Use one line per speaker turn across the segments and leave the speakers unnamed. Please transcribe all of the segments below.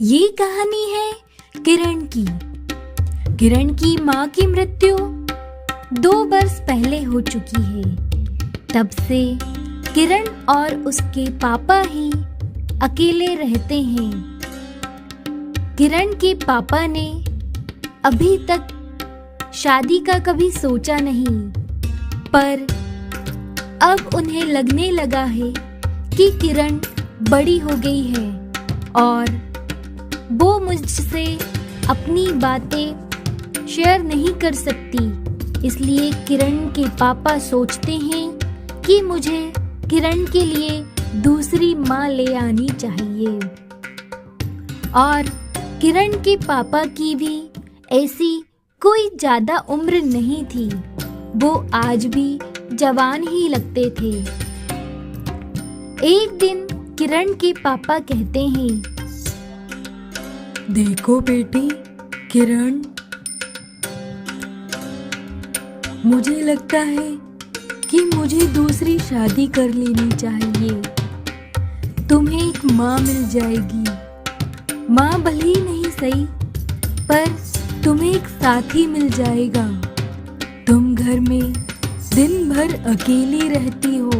ये कहानी है किरण की। किरण की माँ की मृत्यु 2 वर्ष पहले हो चुकी है। तब से किरण और उसके पापा ही अकेले रहते हैं। किरण के पापा ने अभी तक शादी का कभी सोचा नहीं, पर अब उन्हें लगने लगा है कि किरण बड़ी हो गई है और वो मुझसे अपनी बातें शेयर नहीं कर सकती। इसलिए किरण के पापा सोचते हैं कि मुझे किरण के लिए दूसरी माँ ले आनी चाहिए। और किरण के पापा की भी ऐसी कोई ज़्यादा उम्र नहीं थी, वो आज भी जवान ही लगते थे। एक दिन किरण के पापा कहते हैं,
देखो बेटी किरण, मुझे लगता है कि मुझे दूसरी शादी कर लेनी चाहिए। तुम्हें एक माँ मिल जाएगी। माँ भले ही नहीं सही, पर तुम्हें एक साथी मिल जाएगा। तुम घर में दिन भर अकेली रहती हो,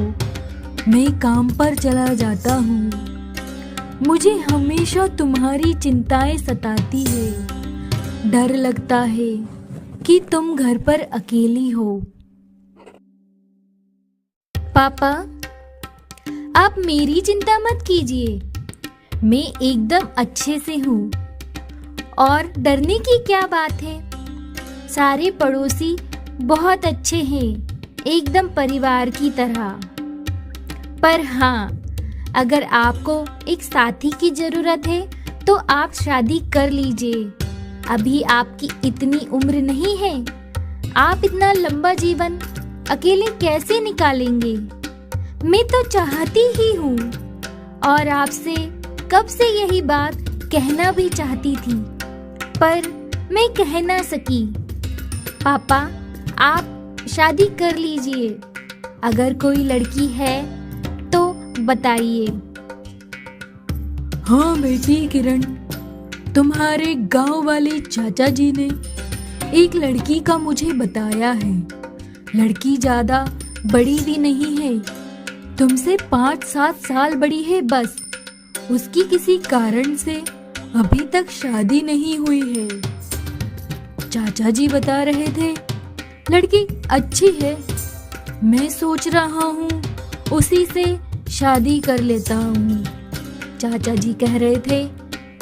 मैं काम पर चला जाता हूँ। मुझे हमेशा तुम्हारी चिंताएं सताती है। डर लगता है कि तुम घर पर अकेली हो।
पापा, आप मेरी चिंता मत कीजिए, मैं एकदम अच्छे से हूँ और डरने की क्या बात है। सारे पड़ोसी बहुत अच्छे हैं, एकदम परिवार की तरह। पर हाँ, अगर आपको एक साथी की जरूरत है तो आप शादी कर लीजिए। अभी आपकी इतनी उम्र नहीं है, आप इतना लंबा जीवन अकेले कैसे निकालेंगे। मैं तो चाहती ही हूँ और आपसे कब से यही बात कहना भी चाहती थी, पर मैं कह ना सकी। पापा, आप शादी कर लीजिए। अगर कोई लड़की है तो बताइए।
हाँ बेटी किरण, तुम्हारे गांव वाले चाचा जी ने एक लड़की का मुझे बताया है। लड़की ज्यादा बड़ी भी नहीं है, तुमसे 5-7 साल बड़ी है बस। उसकी किसी कारण से अभी तक शादी नहीं हुई है। चाचा जी बता रहे थे लड़की अच्छी है। मैं सोच रहा हूँ उसी से शादी कर लेता हूँ। चाचा जी कह रहे थे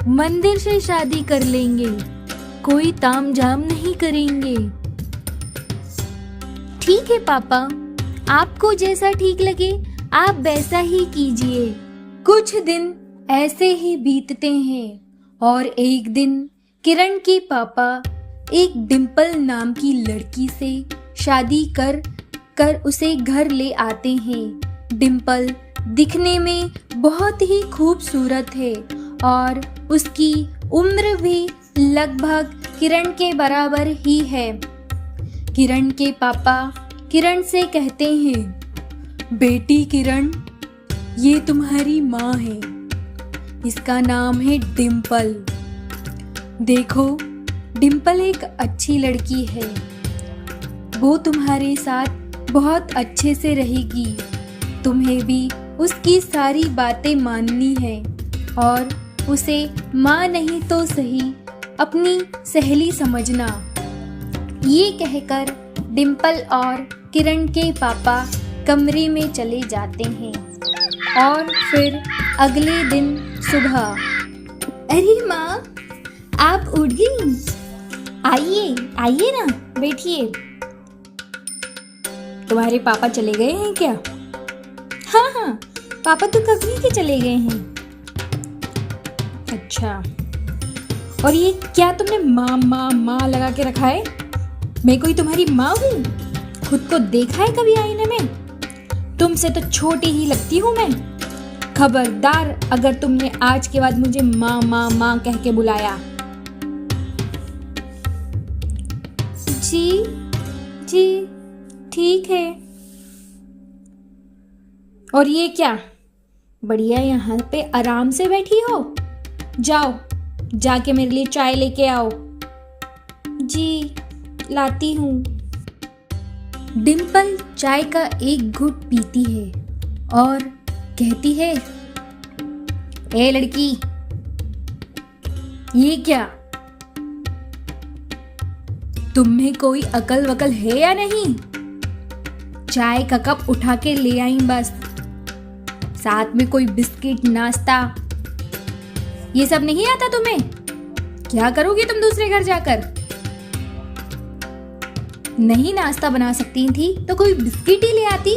मंदिर से शादी कर लेंगे, कोई तामझाम नहीं करेंगे।
ठीक है पापा, आपको जैसा ठीक लगे आप वैसा ही कीजिए। कुछ दिन ऐसे ही बीतते हैं और एक दिन किरण के पापा एक डिम्पल नाम की लड़की से शादी कर उसे घर ले आते हैं। डिम्पल दिखने में बहुत ही खूबसूरत है और उसकी उम्र भी लगभग किरण के बराबर ही है। किरण के पापा किरण से कहते हैं,
बेटी किरण, ये तुम्हारी माँ है। इसका नाम है डिम्पल। देखो, डिम्पल एक अच्छी लड़की है। वो तुम्हारे साथ बहुत अच्छे से रहेगी। तुम्हें भी उसकी सारी बातें माननी है और उसे माँ नहीं तो सही अपनी सहेली समझना। ये कहकर डिम्पल और किरण के पापा कमरे में चले जाते हैं। और फिर अगले दिन सुबह,
अरे माँ, आप उठ गई? आइए आइए ना, बैठिए।
तुम्हारे पापा चले गए हैं क्या?
हाँ हाँ, पापा तो कभी के चले गए हैं।
अच्छा, और ये क्या तुमने माँ माँ माँ लगा के रखा है? मैं कोई तुम्हारी माँ हूँ? खुद को देखा है कभी आईने में? तुमसे तो छोटी ही लगती हूँ मैं। खबरदार अगर तुमने आज के बाद मुझे माँ माँ माँ कह के बुलाया।
जी जी ठीक है।
और ये क्या, बढ़िया यहाँ पे आराम से बैठी हो? जाओ
जाके मेरे लिए चाय लेके आओ। जी, लाती हूँ। डिम्पल चाय का एक घुट पीती है और कहती है, ए लड़की, ये क्या? तुम्हें कोई अकल वकल है या नहीं? चाय का कप उठा के ले आई बस, साथ में कोई बिस्किट नाश्ता ये सब नहीं आता तुम्हें? क्या करोगी तुम दूसरे घर जाकर? नहीं नाश्ता बना सकती थी तो कोई बिस्किट ही ले आती।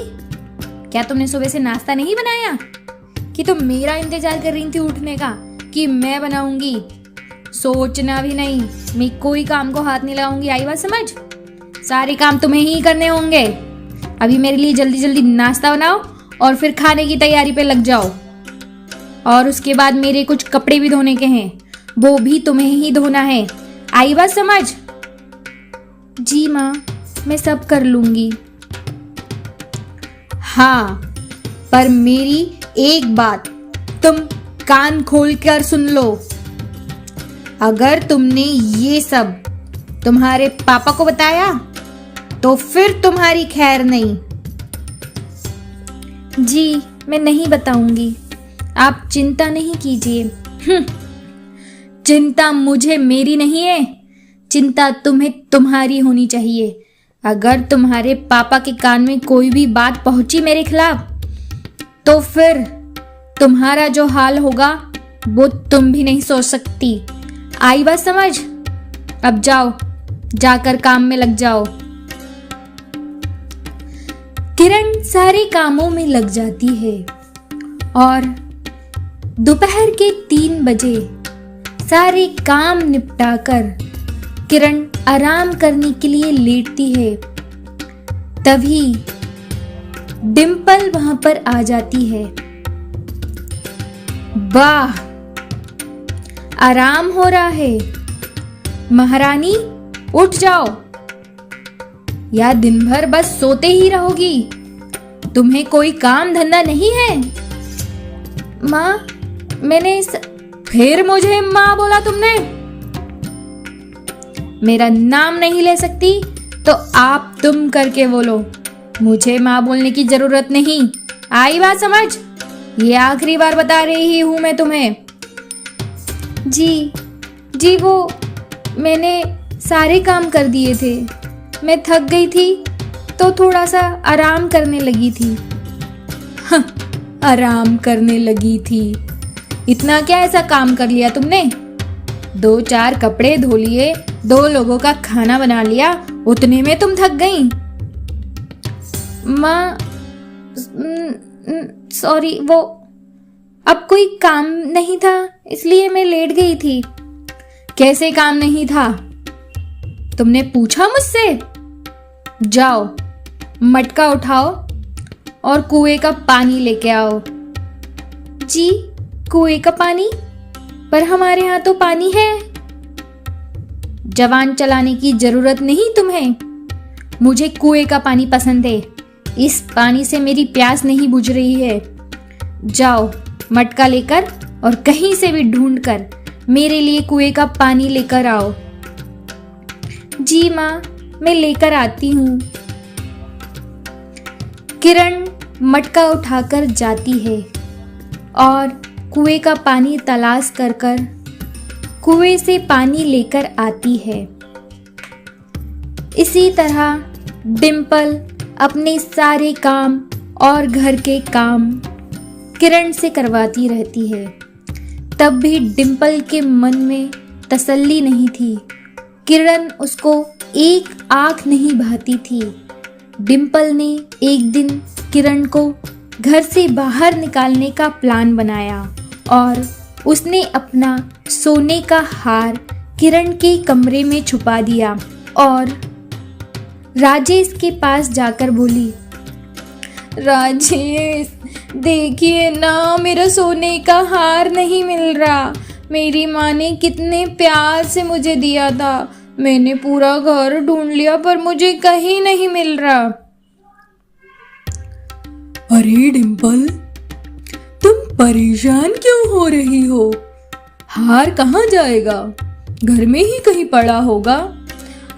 क्या तुमने सुबह से नाश्ता नहीं बनाया कि तुम मेरा इंतजार कर रही थी उठने का कि मैं बनाऊंगी? सोचना भी नहीं, मैं कोई काम को हाथ नहीं लगाऊंगी। आई बात समझ? सारे काम तुम्हें ही करने होंगे। अभी मेरे लिए जल्दी जल्दी नाश्ता बनाओ और फिर खाने की तैयारी पे लग जाओ। और उसके बाद मेरे कुछ कपड़े भी धोने के हैं, वो भी तुम्हें ही धोना है। आई बात समझ? जी माँ, मैं सब कर लूंगी। हाँ, पर मेरी एक बात तुम कान खोल कर सुन लो। अगर तुमने ये सब तुम्हारे पापा को बताया तो फिर तुम्हारी खैर नहीं। जी, मैं नहीं बताऊंगी, आप चिंता नहीं कीजिए। चिंता मुझे मेरी नहीं है, चिंता तुम्हें तुम्हारी होनी चाहिए। अगर तुम्हारे पापा के कान में कोई भी बात पहुंची मेरे खिलाफ तो फिर तुम्हारा जो हाल होगा वो तुम भी नहीं सोच सकती। आई बात समझ? अब जाओ, जाकर काम में लग जाओ। किरण सारे कामों में लग जाती है और दोपहर के 3 बजे सारे काम निपटाकर किरण आराम करने के लिए लेटती है। तभी डिम्पल वहां पर आ जाती है। वाह, आराम हो रहा है। महारानी, उठ जाओ, या दिन भर बस सोते ही रहोगी? तुम्हें कोई काम धंधा नहीं है? माँ, फिर मुझे माँ बोला तुमने? मेरा नाम नहीं ले सकती तो आप तुम करके बोलो, मुझे माँ बोलने की जरूरत नहीं। आई बात समझ? ये आखिरी बार बता रही हूं मैं तुम्हें। जी, वो मैंने सारे काम कर दिए थे। मैं थक गई थी तो थोड़ा सा आराम करने लगी थी। आराम करने लगी थी? इतना क्या ऐसा काम कर लिया तुमने? 2-4 कपड़े धो लिए, 2 लोगों का खाना बना लिया, उतने में तुम थक गई? माँ, सॉरी, वो अब कोई काम नहीं था इसलिए मैं लेट गई थी। कैसे काम नहीं था? तुमने पूछा मुझसे? जाओ, मटका उठाओ और कुएं का पानी लेके आओ। जी, कुएं का पानी? पर हमारे यहाँ तो पानी है। जवान चलाने की जरूरत नहीं तुम्हें। मुझे कुएं का पानी पसंद है। इस पानी से मेरी प्यास नहीं बुझ रही है। जाओ, मटका लेकर और कहीं से भी ढूंढकर मेरे लिए कुएं का पानी लेकर आओ। जी माँ, मैं लेकर आती हूँ। किरण मटका उठाकर जाती है और कुएं का पानी तलाश कर कुएं से पानी लेकर आती है। इसी तरह डिम्पल अपने सारे काम और घर के काम किरण से करवाती रहती है। तब भी डिम्पल के मन में तसल्ली नहीं थी। किरण उसको एक आंख नहीं भाती थी। डिम्पल ने एक दिन किरण को घर से बाहर निकालने का प्लान बनाया और उसने अपना सोने का हार किरण के कमरे में छुपा दिया और राजेश के पास जाकर बोली, राजेश, देखिए ना, मेरा सोने का हार नहीं मिल रहा। मेरी माँ ने कितने प्यार से मुझे दिया था। मैंने पूरा घर ढूंढ लिया पर मुझे कहीं नहीं मिल रहा।
अरे डिम्पल, तुम परेशान क्यों हो रही हो? हार कहाँ जाएगा, घर में ही कहीं पड़ा होगा।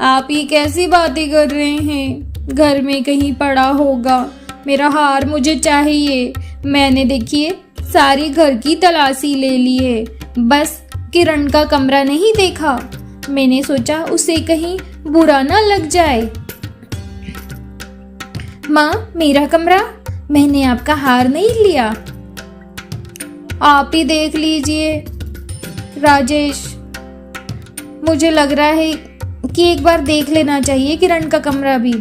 आप ये कैसी बातें कर रहे हैं? घर में कहीं पड़ा होगा? मेरा हार मुझे चाहिए। मैंने देखिए सारी घर की तलाशी ले ली है, बस किरण का कमरा नहीं देखा। मैंने सोचा उसे कहीं बुरा ना लग जाए। माँ, मेरा कमरा? मैंने आपका हार नहीं लिया। आप ही देख लीजिए राजेश, मुझे लग रहा है कि एक बार देख लेना चाहिए किरण का कमरा भी।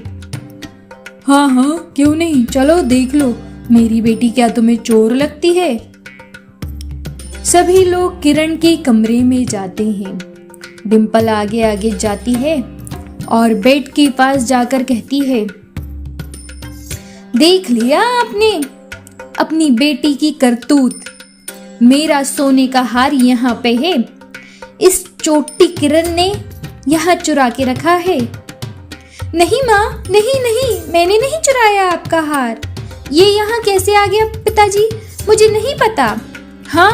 हाँ हाँ, क्यों नहीं, चलो देख लो। मेरी बेटी क्या तुम्हें चोर लगती है? सभी लोग किरण के कमरे में जाते हैं। डिम्पल आगे आगे जाती है और बेड के पास जाकर कहती है, देख लिया आपने अपनी बेटी की करतूत। मेरा सोने का हार यहाँ पे है, इस चोटी किरण ने यहाँ चुरा के रखा है। नहीं माँ, नहीं नहीं, मैंने नहीं चुराया आपका हार। ये यहाँ कैसे आ गया पिताजी, मुझे नहीं पता। हाँ,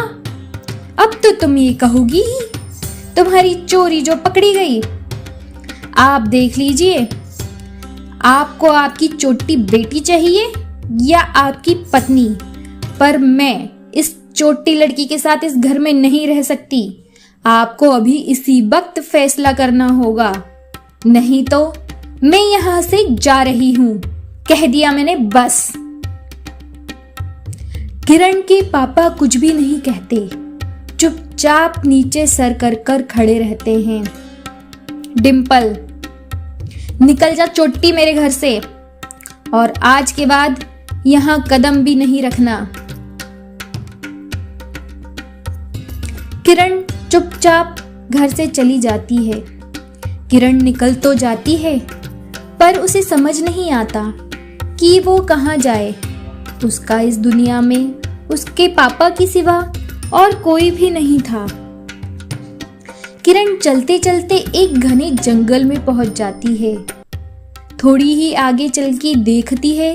अब तो तुम ये कहोगी ही, तुम्हारी चोरी जो पकड़ी गई। आप देख लीजिए, आपको आपकी छोटी बेटी चाहिए या आपकी पत्नी, पर मैं इस छोटी लड़की के साथ इस घर में नहीं रह सकती। आपको अभी इसी वक्त फैसला करना होगा, नहीं तो मैं यहाँ से जा रही हूँ। कह दिया मैंने, बस। किरण के पापा कुछ भी नहीं कहते, चुपचाप नीचे सर कर कर खड़े रहते हैं। डिम्पल, निकल जा चोटी मेरे घर से, और आज के बाद यहाँ कदम भी नहीं रखना। किरण चुपचाप घर से चली जाती है। किरण निकल तो जाती है, पर उसे समझ नहीं आता कि वो कहाँ जाए। उसका इस दुनिया में उसके पापा के सिवा और कोई भी नहीं था। किरण चलते चलते एक घने जंगल में पहुंच जाती है। थोड़ी ही आगे चल के देखती है,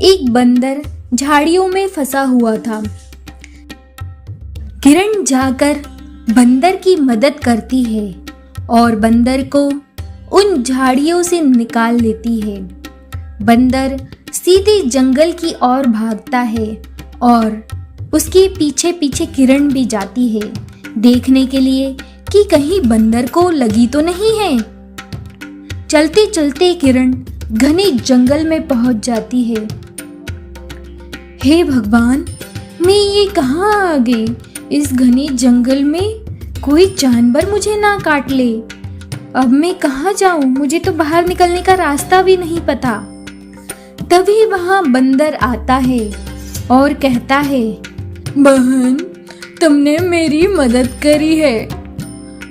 एक बंदर झाड़ियों में फंसा हुआ था। किरण जाकर बंदर की मदद करती है और बंदर को उन झाड़ियों से निकाल लेती है। बंदर सीधे जंगल की ओर भागता है और उसके पीछे पीछे किरण भी जाती है, देखने के लिए कि कहीं बंदर को लगी तो नहीं है। चलते चलते किरण घने जंगल में पहुंच जाती है। हे भगवान, मैं ये कहाँ आ गई? इस घने जंगल में कोई जानवर मुझे ना काट ले। अब मैं कहाँ जाऊं? मुझे तो बाहर निकलने का रास्ता भी नहीं पता। तभी वहां बंदर आता है और कहता है, बहन, तुमने मेरी मदद करी है,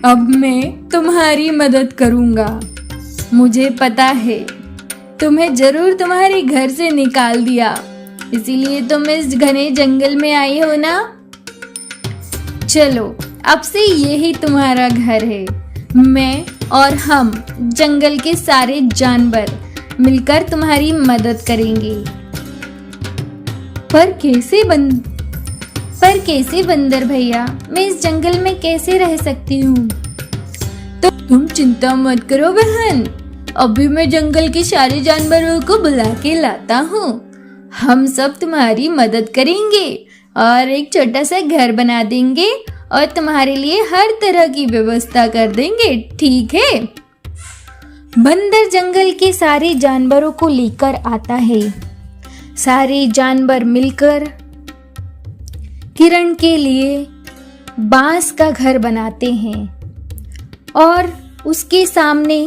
अब मैं तुम्हारी मदद करूंगा। मुझे पता है तुम्हें जरूर तुम्हारे घर से निकाल दिया, इसीलिए तुम इस घने जंगल में आई हो ना। चलो, अब से यही तुम्हारा घर है। मैं और हम जंगल के सारे जानवर मिलकर तुम्हारी मदद करेंगे। पर कैसे बंदर भैया? मैं इस जंगल में कैसे रह सकती हूँ? तो तुम चिंता मत करो बहन, अभी मैं जंगल के सारे जानवरों को बुला के लाता हूँ। हम सब तुम्हारी मदद करेंगे और एक छोटा सा घर बना देंगे और तुम्हारे लिए हर तरह की व्यवस्था कर देंगे, ठीक है? बंदर जंगल के सारे जानवरों को लेकर आता है। सारे जानवर मिलकर किरण के लिए बांस का घर बनाते हैं और उसके सामने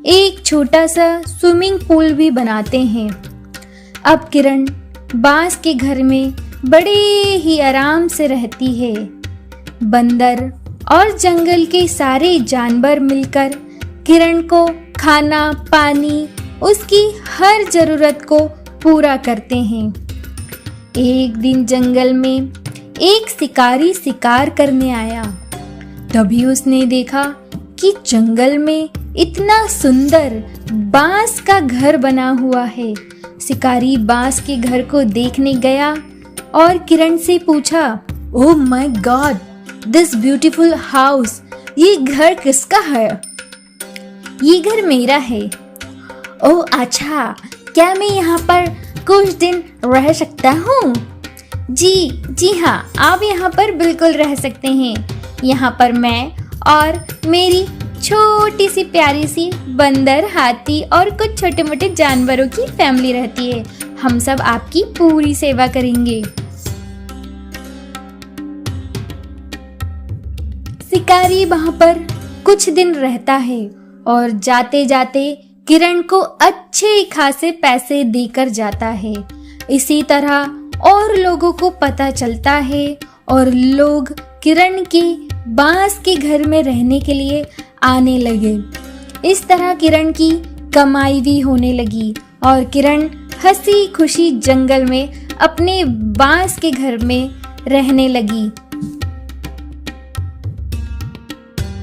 एक छोटा सा स्विमिंग पूल भी बनाते हैं। अब किरण बांस के घर में बड़े ही आराम से रहती है। बंदर और जंगल के सारे जानवर मिलकर किरण को खाना, पानी, उसकी हर जरूरत को पूरा करते हैं। एक दिन जंगल में एक शिकारी शिकार करने आया। तभी उसने देखा कि जंगल में इतना सुंदर बांस का घर बना हुआ है। शिकारी बांस के घर को देखने गया और किरण से पूछा, oh my God,
this beautiful house, ये घर किसका है? ये घर मेरा है। ओह अच्छा, क्या मैं यहाँ पर कुछ दिन रह सकता हूँ? जी हाँ, आप यहाँ पर बिल्कुल रह सकते हैं। यहाँ पर मैं और मेरी छोटी सी प्यारी सी बंदर, हाथी और कुछ छोटे मोटे जानवरों की फैमिली रहती है। हम सब आपकी पूरी सेवा करेंगे। शिकारी वहां पर कुछ दिन रहता है और जाते जाते किरण को अच्छे खासे पैसे देकर जाता है। इसी तरह और लोगों को पता चलता है और लोग किरण के बांस के घर में रहने के लिए आने लगे। इस तरह किरण की कमाई भी होने लगी और किरण हंसी खुशी जंगल में अपने बांस के घर में रहने लगी।